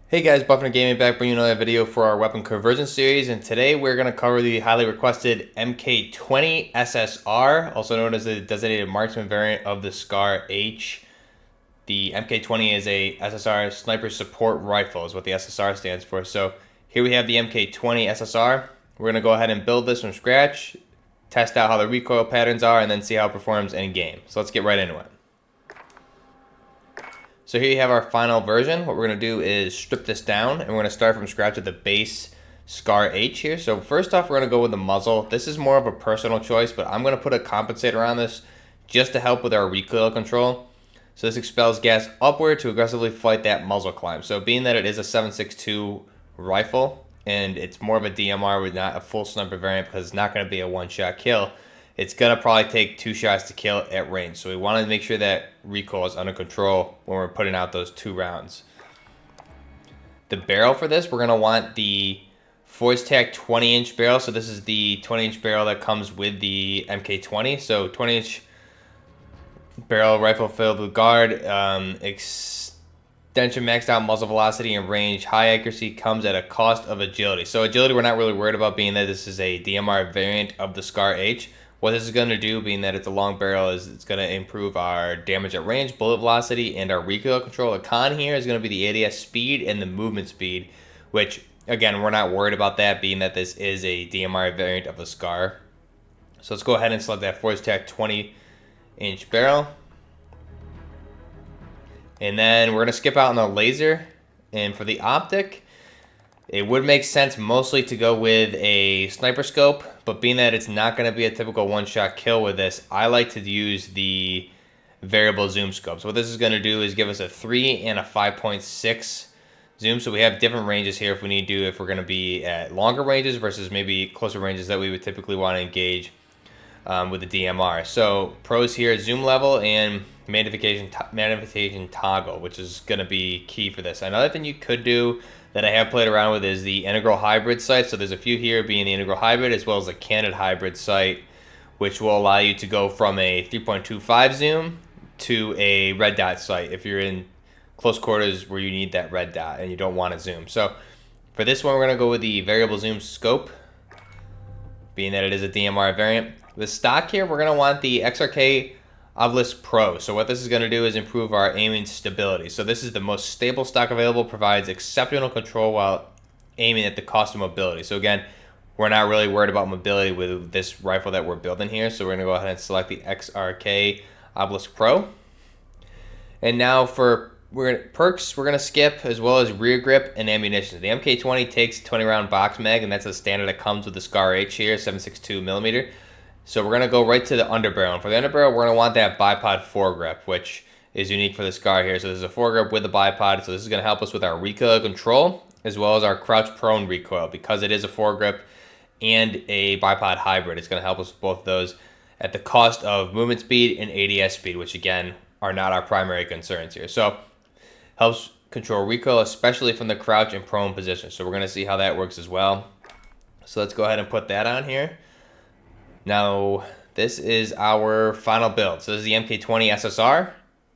Hey guys, Buffin Gaming back bringing you another video for our weapon conversion series, and today we're going to cover the highly requested MK20 SSR, also known as the designated marksman variant of the SCAR H. The MK20 is a SSR sniper support rifle is what the SSR stands for. So here we have the MK20 SSR. We're going to go ahead and build this from scratch, test out how the recoil patterns are, and then see how it performs in game. So let's get right into it. So here you have our final version. What we're going to do is strip this down, and we're going to start from scratch with the base SCAR H here. So first off, we're going to go with the muzzle. This is more of a personal choice, but I'm going to put a compensator on this just to help with our recoil control. So this expels gas upward to aggressively fight that muzzle climb. So being that it is a 7.62 rifle, and it's more of a DMR with not a full sniper variant because it's not going to be a one-shot kill, it's going to probably take 2 shots to kill at range. So we want to make sure that recoil is under control when we're putting out those 2 rounds. The barrel for this, we're going to want the Force Tac 20-inch barrel. So this is the 20-inch barrel that comes with the MK20. So 20-inch barrel rifle filled with guard, extension maxed out muzzle velocity and range, high accuracy comes at a cost of agility. So agility we're not really worried about, being that this is a DMR variant of the SCAR H. What this is going to do, being that it's a long barrel, is it's going to improve our damage at range, bullet velocity, and our recoil control. The con here is going to be the ADS speed and the movement speed, which, again, we're not worried about that, being that this is a DMR variant of the SCAR. So let's go ahead and select that Force Tac 20-inch barrel. And then we're going to skip out on the laser. And for the optic, it would make sense mostly to go with a sniper scope, but being that it's not going to be a typical one-shot kill with this, I like to use the variable zoom scope. So what this is going to do is give us a 3 and a 5.6 zoom. So we have different ranges here if we need to, if we're going to be at longer ranges versus maybe closer ranges that we would typically want to engage with the DMR. So pros here, zoom level and magnification toggle, which is going to be key for this. Another thing you could do that I have played around with is the integral hybrid sight. So there's a few here, being the integral hybrid as well as the candid hybrid sight, which will allow you to go from a 3.25 zoom to a red dot sight if you're in close quarters where you need that red dot and you don't want to zoom. So for this one, we're going to go with the variable zoom scope, being that it is a DMR variant. The stock here, we're going to want the XRK Obelisk Pro. So what this is going to do is improve our aiming stability. So this is the most stable stock available, provides exceptional control while aiming at the cost of mobility. So again, we're not really worried about mobility with this rifle that we're building here. So we're going to go ahead and select the XRK Obelisk Pro. And now for perks, we're going to skip, as well as rear grip and ammunition. The MK20 takes 20-round box mag, and that's a standard that comes with the SCAR H here, 7.62 millimeter. So we're going to go right to the underbarrel. And for the underbarrel, we're going to want that bipod foregrip, which is unique for the SCAR here. So there's a foregrip with the bipod. So this is going to help us with our recoil control, as well as our crouch prone recoil. Because it is a foregrip and a bipod hybrid, it's going to help us with both of those at the cost of movement speed and ADS speed, which again are not our primary concerns here. So helps control recoil, especially from the crouch and prone position. So we're going to see how that works as well. So let's go ahead and put that on here. Now, this is our final build. So this is the MK20 SSR,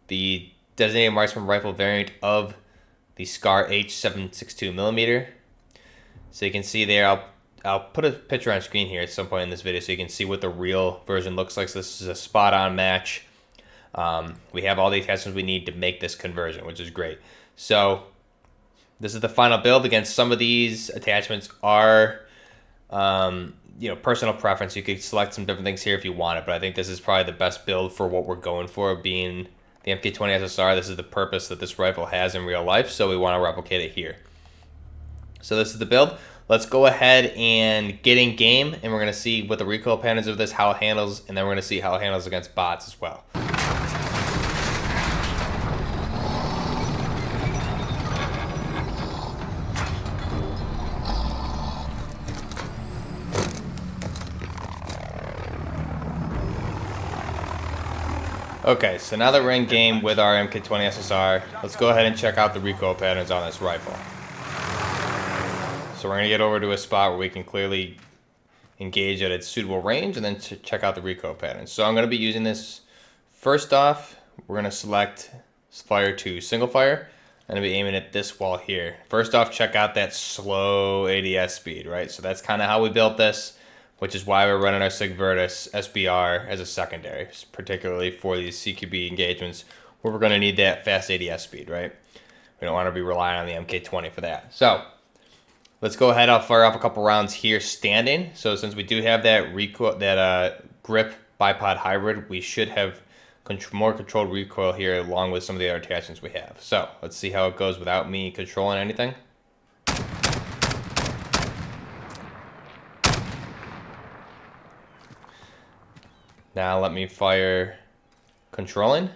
the designated marksman rifle variant of the SCAR H 7.62 millimeter. So you can see there, I'll put a picture on screen here at some point in this video so you can see what the real version looks like. So this is a spot-on match. We have all the attachments we need to make this conversion, which is great. So this is the final build. Again, some of these attachments are personal preference. You could select some different things here if you want it, but I think this is probably the best build for what we're going for, being the MK20 SSR. This is the purpose that this rifle has in real life, so we want to replicate it here. So this is the build. Let's go ahead and get in game, and we're going to see what the recoil patterns of this, how it handles, and then we're going to see how it handles against bots as well. Okay, so now that we're in game with our MK20 SSR, let's go ahead and check out the recoil patterns on this rifle. So we're going to get over to a spot where we can clearly engage at its suitable range and then check out the recoil patterns. So I'm going to be using this. First off, we're going to select fire to single fire. I'm going to be aiming at this wall here. First off, check out that slow ADS speed, right? So that's kind of how we built this, which is why we're running our SIG-Virtus SBR as a secondary, particularly for these CQB engagements where we're going to need that fast ADS speed, right? We don't want to be relying on the MK20 for that. So let's go ahead. I'll fire off a couple rounds here standing. So since we do have that recoil, grip bipod hybrid, we should have more controlled recoil here along with some of the other attachments we have. So let's see how it goes without me controlling anything. Now let me fire controlling.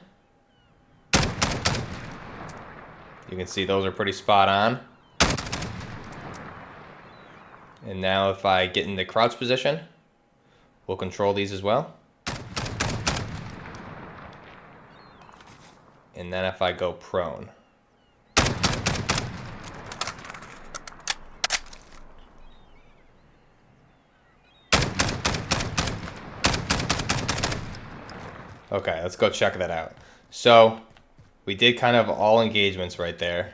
You can see those are pretty spot on. And now if I get in the crouch position, we'll control these as well. And then if I go prone. Okay, let's go check that out. So we did kind of all engagements right there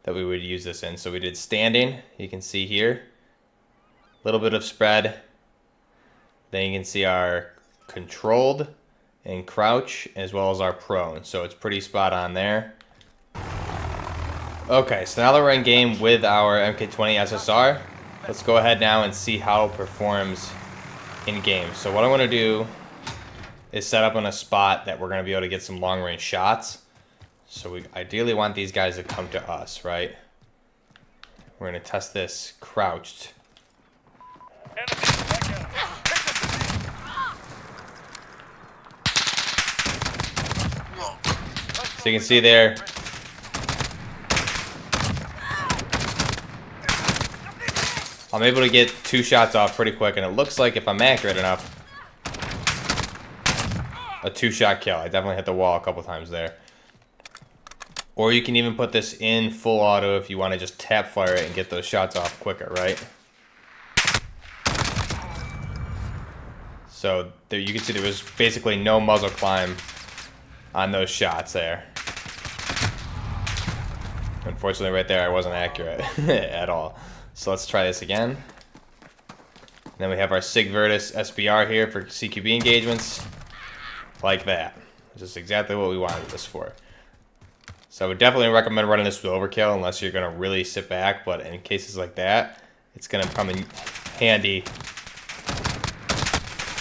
that we would use this in. So we did standing, you can see here, a little bit of spread. Then you can see our controlled and crouch as well as our prone. So it's pretty spot on there. Okay, so now that we're in game with our MK20 SSR, let's go ahead now and see how it performs in game. So what I want to do is set up in a spot that we're going to be able to get some long range shots. So we ideally want these guys to come to us, right? We're going to test this crouched. So you can see there, I'm able to get 2 shots off pretty quick, and it looks like if I'm accurate enough, a 2-shot kill. I definitely hit the wall a couple times there. Or you can even put this in full auto if you want to just tap fire it and get those shots off quicker, right? So there you can see there was basically no muzzle climb on those shots there. Unfortunately right there I wasn't accurate at all. So let's try this again. And then we have our SIG-Virtus SBR here for CQB engagements. Like that. This is exactly what we wanted this for. So I would definitely recommend running this with overkill unless you're going to really sit back, but in cases like that, it's going to come in handy.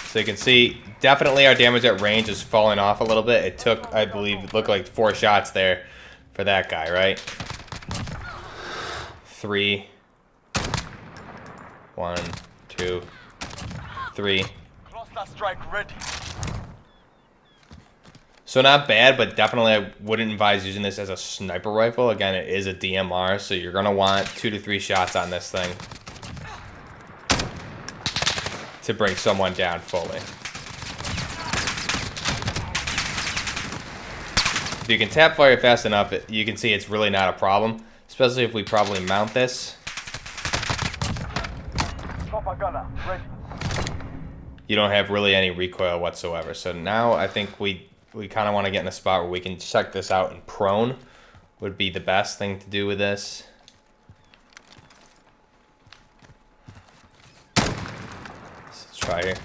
So you can see, definitely our damage at range is falling off a little bit. It took, I believe, it looked like 4 shots there for that guy, right? 3. 1, 2, 3. Cluster strike ready. So not bad, but definitely I wouldn't advise using this as a sniper rifle. Again, it is a DMR, so you're going to want 2 to 3 shots on this thing to bring someone down fully. If you can tap fire fast enough, you can see it's really not a problem, especially if we probably mount this. You don't have really any recoil whatsoever. So now I think we kind of want to get in a spot where we can check this out in prone would be the best thing to do with this. Let's try here.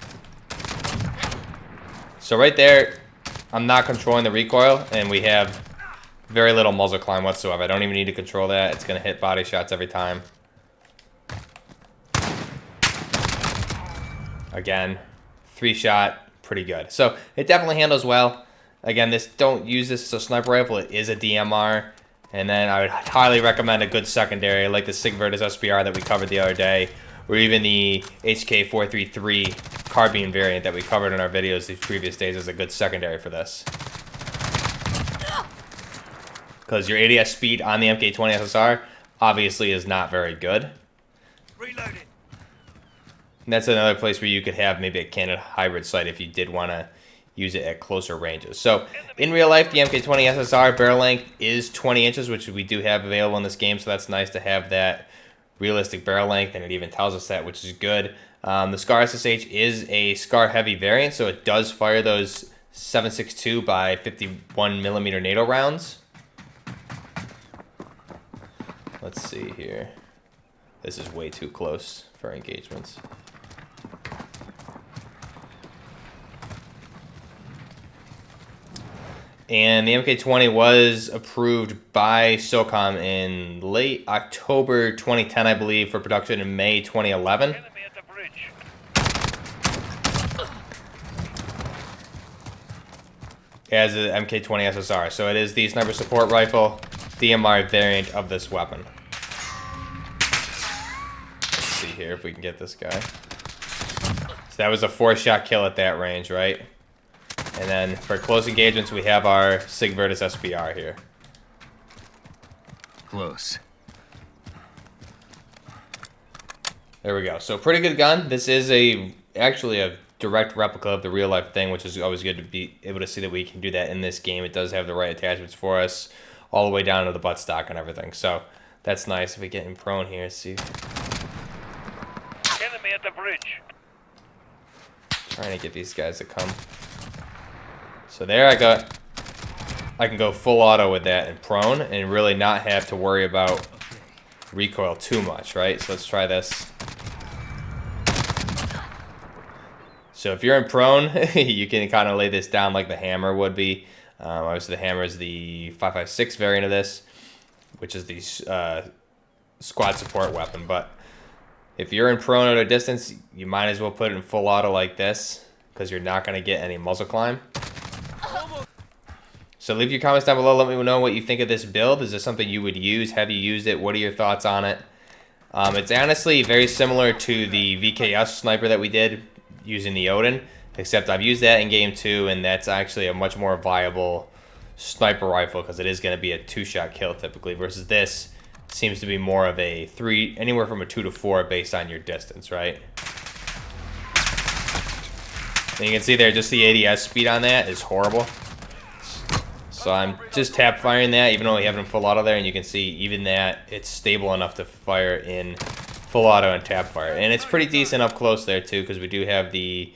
So right there, I'm not controlling the recoil, and we have very little muzzle climb whatsoever. I don't even need to control that. It's going to hit body shots every time. Again, 3-shot, pretty good. So it definitely handles well. Again, don't use this as a sniper rifle. It is a DMR. And then I would highly recommend a good secondary like the SIG-Virtus SBR that we covered the other day, or even the HK433 carbine variant that we covered in our videos these previous days as a good secondary for this. Because your ADS speed on the MK20 SSR obviously is not very good. Reloading. And that's another place where you could have maybe a Cannon hybrid sight if you did want to use it at closer ranges. So in real life, the MK20 SSR barrel length is 20 inches, which we do have available in this game. So that's nice to have that realistic barrel length, and it even tells us that, which is good. The SCAR SSH is a SCAR heavy variant, so it does fire those 7.62 by 51 millimeter NATO rounds. Let's see here. This is way too close for engagements. And the MK20 was approved by SOCOM in late October 2010, I believe, for production in May 2011. Enemy at the bridge. As an MK20 SSR. So it is the sniper support rifle DMR variant of this weapon. Let's see here if we can get this guy. So that was a 4-shot kill at that range, right? And then for close engagements, we have our Sig Virtus SBR here. Close. There we go. So pretty good gun. This is actually a direct replica of the real life thing, which is always good to be able to see that we can do that in this game. It does have the right attachments for us, all the way down to the buttstock and everything. So that's nice. If we get him prone here, let's see. Enemy at the bridge. Trying to get these guys to come. So there I can go full auto with that and prone and really not have to worry about recoil too much, right? So let's try this. So if you're in prone, you can kind of lay this down like the hammer would be. Obviously the hammer is the 5.56 variant of this, which is the squad support weapon. But if you're in prone at a distance, you might as well put it in full auto like this, because you're not going to get any muzzle climb. So leave your comments down below. Let me know what you think of this build. Is this something you would use? Have you used it? What are your thoughts on it? It's honestly very similar to the VKS sniper that we did using the Odin, except I've used that in game 2, and that's actually a much more viable sniper rifle because it is going to be a 2-shot kill typically, versus this seems to be more of a 3, anywhere from a 2 to 4 based on your distance, right? And you can see there, just the ADS speed on that is horrible. So I'm just tap firing that, even though we have it in full auto there, and you can see even that it's stable enough to fire in full auto and tap fire. And it's pretty decent up close there too, because we do have the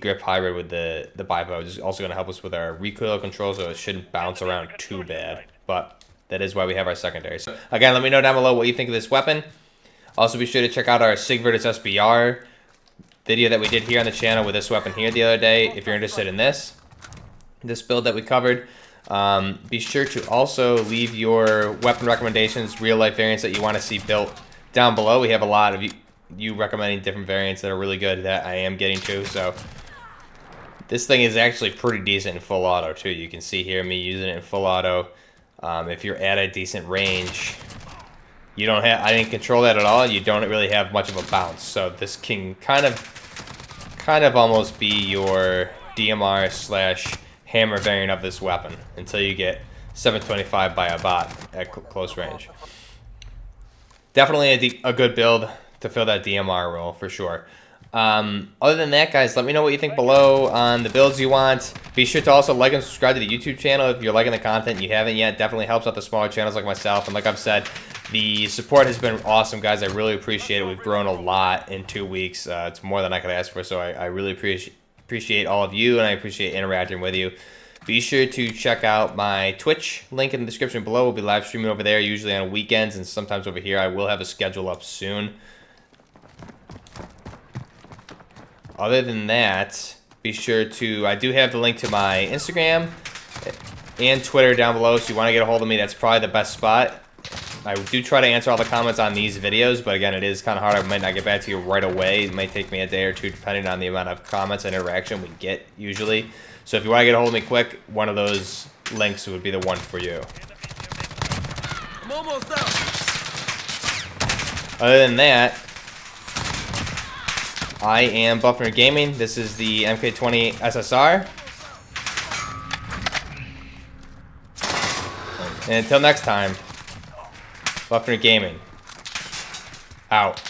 grip hybrid with the bipo, which is also going to help us with our recoil control, so it shouldn't bounce around too bad. But that is why we have our secondary. So again, let me know down below what you think of this weapon. Also be sure to check out our Sig Virtus SBR video that we did here on the channel with this weapon here the other day, if you're interested in this build that we covered. Be sure to also leave your weapon recommendations, real life variants that you want to see built down below. We have a lot of you recommending different variants that are really good that I am getting to. So this thing is actually pretty decent in full auto too. You can see here me using it in full auto. If you're at a decent range, you don't have, I didn't control that at all. You don't really have much of a bounce. So this can kind of almost be your DMR / hammer variant of this weapon until you get 725 by a bot at close range. Definitely a good build to fill that DMR role for sure. Other than that, guys, let me know what you think below on the builds you want. Be sure to also like and subscribe to the YouTube channel if you're liking the content. You haven't yet, definitely helps out the smaller channels like myself. And like I've said, the support has been awesome, guys. I really appreciate it. We've grown a lot in 2 weeks. It's more than I could ask for, so I really appreciate all of you, and I appreciate interacting with you. Be sure to check out my Twitch link in the description below. We'll be live streaming over there, usually on weekends, and sometimes over here. I will have a schedule up soon. Other than that, be sure to, I do have the link to my Instagram and Twitter down below, so you want to get a hold of me, that's probably the best spot. I do try to answer all the comments on these videos, but again, it is kind of hard. I might not get back to you right away. It might take me a day or two, depending on the amount of comments and interaction we get usually. So if you want to get a hold of me quick, one of those links would be the one for you. I'm almost out. Other than that, I am Buffner Gaming. This is the MK20 SSR. And until next time, Buffner Gaming out.